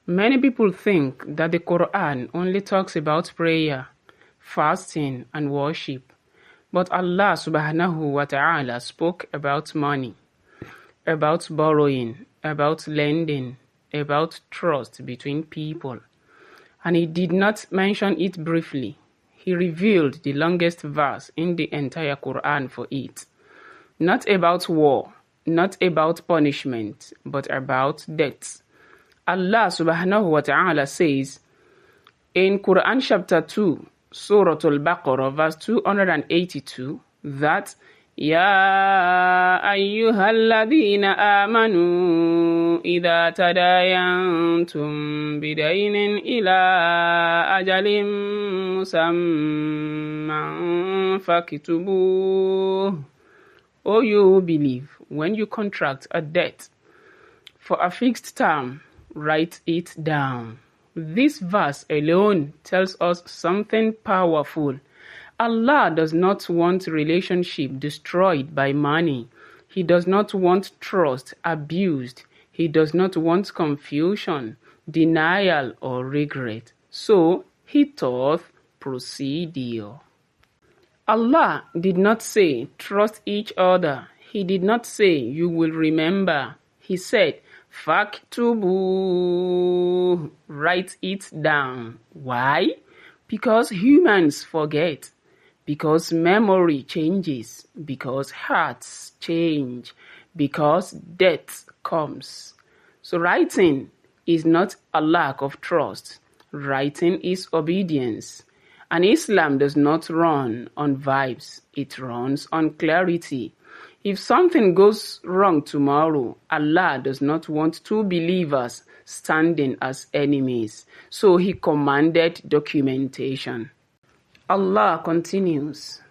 Many people think that the Quran only talks about prayer, fasting, and worship. But Allah subhanahu wa ta'ala spoke about money, about borrowing, about lending, about trust between people. And He did not mention it briefly. He revealed the longest verse in the entire Quran for it. Not about war, not about punishment, but about death. Allah subhanahu wa ta'ala says in Quran chapter 2, Surah Al-Baqarah, verse 282, that Ya ayyuhalladhina amanu idha tadayantum bidaynin ila ajalin musamman fakitubuh. O you who believe, when you contract a debt for a fixed term, write it down. This verse alone tells us something powerful. Allah does not want relationship destroyed by money. He does not want trust abused. He does not want confusion, denial, or regret. So He taught procedure. Allah did not say trust each other. He did not say you will remember. He said Faktubu, write it down. Why? Because humans forget, because memory changes, because hearts change, because death comes. So writing is not a lack of trust. Writing is obedience. And Islam does not run on vibes. It runs on clarity. If something goes wrong tomorrow, Allah does not want two believers standing as enemies. So He commanded documentation. Allah continues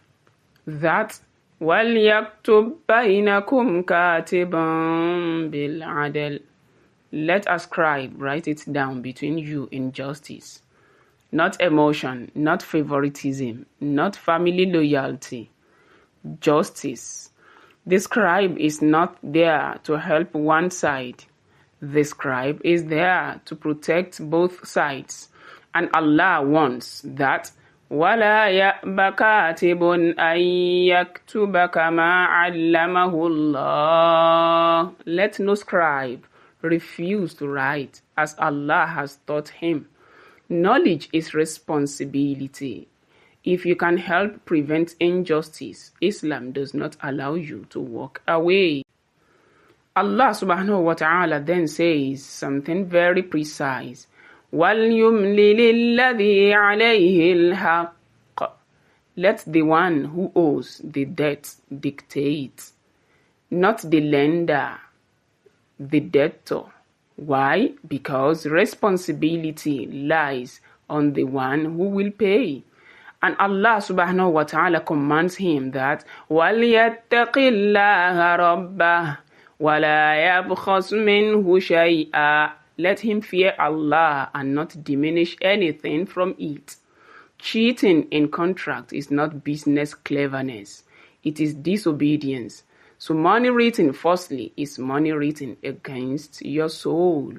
that وَلْيَكْتُبْ بَيْنَكُمْ كَاتِبٌ بِالْعَدْلِ. Let a scribe write it down between you in justice. Not emotion, not favoritism, not family loyalty. Justice. The scribe is not there to help one side. The scribe is there to protect both sides. And Allah wants that وَلَا يَأْبَ كَاتِبٌ أَن يَكْتُبَ كَمَا عَلَّمَهُ اللَّهُ. Let no scribe refuse to write as Allah has taught him. Knowledge is responsibility. If you can help prevent injustice, Islam does not allow you to walk away. Allah subhanahu wa ta'ala then says something very precise. وَلْيُمْلِلِ الَّذِي عَلَيْهِ الْحَقِّ. Let the one who owes the debt dictate, not the lender, the debtor. Why? Because responsibility lies on the one who will pay. And Allah subhanahu wa ta'ala commands him that وَلْيَتَّقِ اللَّهَ رَبَّهُ وَلَا يَبْخَسْ مِنْهُ شَيْئًا. Let him fear Allah and not diminish anything from it. Cheating in contract is not business cleverness. It is disobedience. So money written falsely is money written against your soul.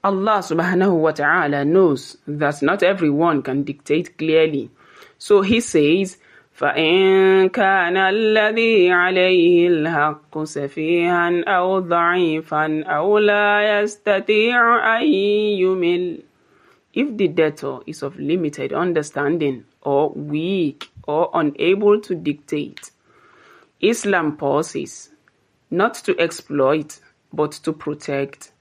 Allah subhanahu wa ta'ala knows that not everyone can dictate clearly. So He says, فَإِن كَانَ الَّذِي عَلَيْهِ الْحَقُّ سَفِيهًا أَوْ ضَعِيفًا أَوْ لَا يَسْتَطِيعُ أَن يُمِلَّ. If the debtor is of limited understanding or weak or unable to dictate, Islam pauses, not to exploit, but to protect.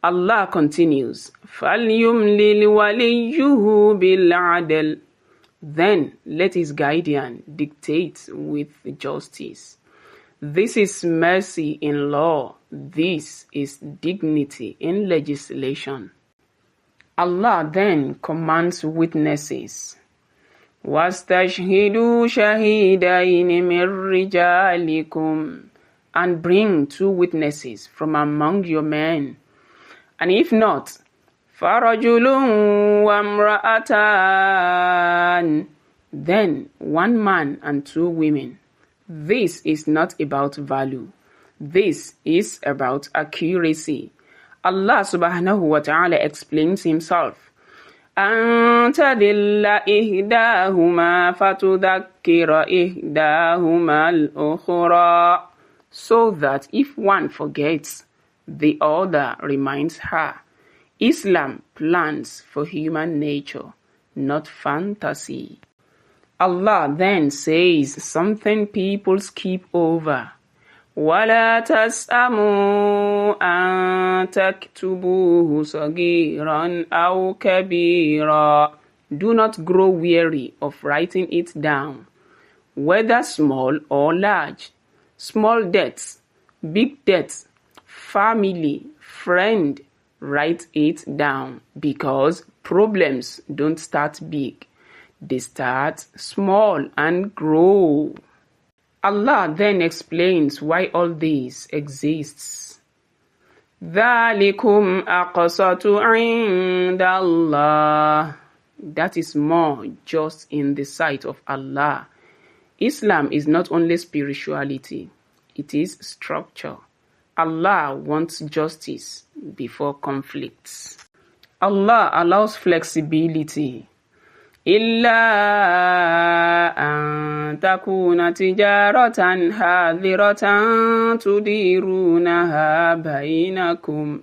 Allah continues, فَلْيُمْلِلْ وَلِيُّهُ بِالْعَدْلِ. Then let his guardian dictate with justice. This is mercy in law. This is dignity in legislation. Allah then commands witnesses. وَاسْتَشْهِدُوا شَهِيدَيْنِ مِنْ رِجَالِكُمْ. And bring two witnesses from among your men. And if not, فَرَجُلٌ وَامْرَأَتَانِ. Then one man and two women. This is not about value. This is about accuracy. Allah subhanahu wa ta'ala explains himself. أن تضل إحداهما فتذكر إحداهما الأخرى, so that if one forgets, the other reminds her. Islam plans for human nature, not fantasy. Allah then says something people skip over. وَلَا تَسْأَمُوا أَن تَكْتُبُوهُ صَغِيرًا أَوْ كَبِيرًا. Do not grow weary of writing it down, whether small or large. Small debts, big debts, family, friend, write it down, because problems don't start big. They start small and grow. Allah then explains why all this exists. ذَلِكُمْ أَقْسَطُ عِنْدَ اللَّهِ. That is more just in the sight of Allah. Islam is not only spirituality, it is structure. Allah wants justice before conflicts. Allah allows flexibility. إِلَّا أَن تَكُونَ تِجَارَةً حَاضِرَةً تُدِيرُونَهَا بَيْنَكُمْ,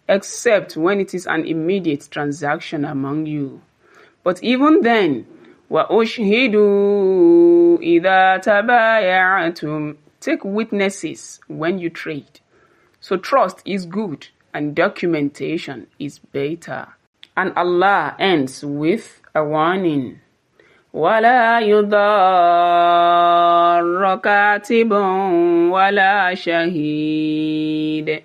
except when it is an immediate transaction among you. But even then, وَأُشْهِدُوا إِذَا تَبَايَعْتُمْ, take witnesses when you trade. So trust is good and documentation is better. And Allah ends with a warning. وَلَا يُضَارَّ كَاتِبٌ وَلَا شَهِيدٌ.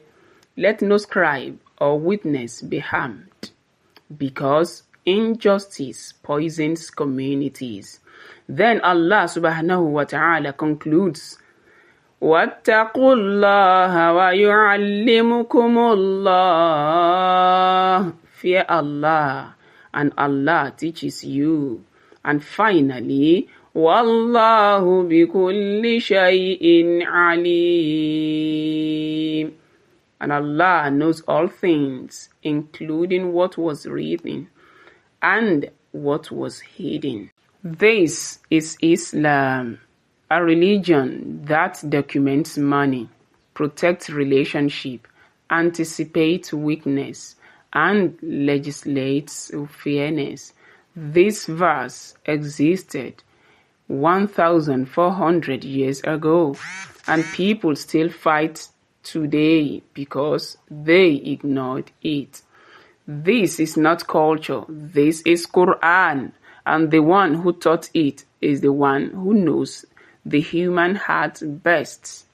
Let no scribe or witness be harmed, because injustice poisons communities. Then Allah subhanahu wa ta'ala concludes, وَاتَّقُوا اللَّهَ وَيُعَلِّمُكُمُ اللَّهُ. Fear Allah, and Allah teaches you. And finally, وَاللَّهُ بِكُلِّ شَيْءٍ عَلِيمٌ. And Allah knows all things, including what was written and what was hidden. This is Islam, a religion that documents money, protects relationship, anticipates weakness, and legislates fairness. This verse existed 1,400 years ago, and people still fight today because they ignored it. This is not culture, this is Quran, and the one who taught it is the one who knows the human heart best.